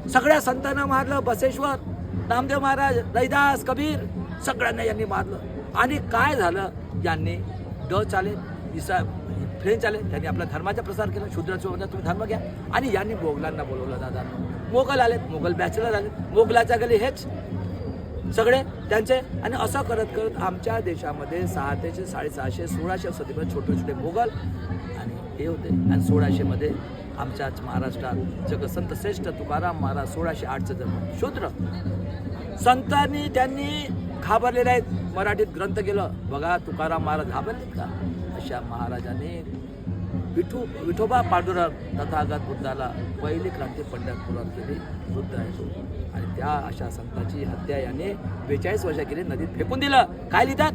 सगळ्या संतांना मारलं. बसेश्वर, नामदेव महाराज, रैदास, कबीर सगळ्यांना यांनी मारलं. आणि काय झालं, यांनी डच आले, फ्रेंच आले, त्यांनी आपल्या धर्माचा प्रसार केला. शूद्राचं म्हणजे तुम्ही धर्म घ्या. आणि यांनी मोगलांना बोलवलं. दादा मोगल आलेत, मोगल बॅचलर आले, मोगलाच्या गली हेच सगळे त्यांचे. आणि असं करत करत आमच्या देशामध्ये 600 ते 650 1600 सदीपर्यंत छोटे छोटे मोगल आणि हे होते. आणि 1600 मध्ये आमच्याच महाराष्ट्रात जगसंत श्रेष्ठ तुकाराम महाराज 1608चा जन्म. शूद्र संतांनी त्यांनी घाबरलेले आहेत. मराठीत ग्रंथ केलं बघा, तुकाराम महाराज घाबरलेत का? अशा महाराजांनी विठोबा पांडुरंग तथागत बुद्धाला पहिली क्रांती पंढरपुरात केली. बुद्ध आहे तो. आणि त्या अशा संतांची हत्या याने 42 वर्ष केली, नदीत फेकून दिलं. काय लिहितात?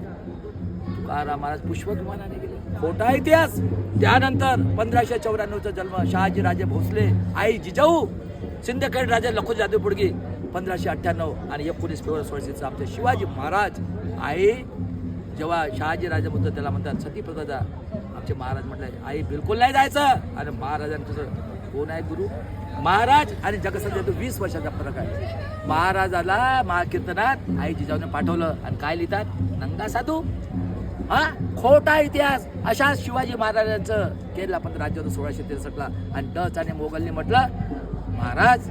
तुकाराम महाराज पुष्पविमानाने गेले. खोटा इतिहास. त्यानंतर 1594चा जन्म. शहाजी राजे भोसले, आई जिजाऊ, सिंदखेड राजा लखुजी जाधव पुडगी 1598. आणि 19 फेब्रुवारी 1600 आमचे शिवाजी महाराज. आई जेव्हा शहाजी राजा म्हणतो त्याला म्हणतात सतीप्रथा. आमचे महाराज म्हटलं आई बिलकुल नाही जायचं. आणि महाराजांचं कोण आहे गुरु? महाराज आणि जगसंत 20 वर्षाचा फरक आहे. महाराजाला महाकीर्तनात आई जिजाऊने पाठवलं. आणि काय लिहितात? नंगा साधू. हा खोटा इतिहास. अशा शिवाजी महाराजांचं केरला पण राज्य होतं 1663ला. आणि डच आणि मोगलने म्हटलं महाराज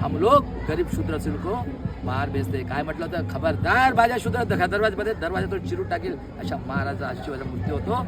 हम लोग गरीब शूद्र को मार भेजते. काय म्हटलं होतं? खबरदार माझ्या शूद्र दरवाजामध्ये दरवाजातून चिरून टाकेल. अशा महाराजा शिवाचा मृत्यू होतो.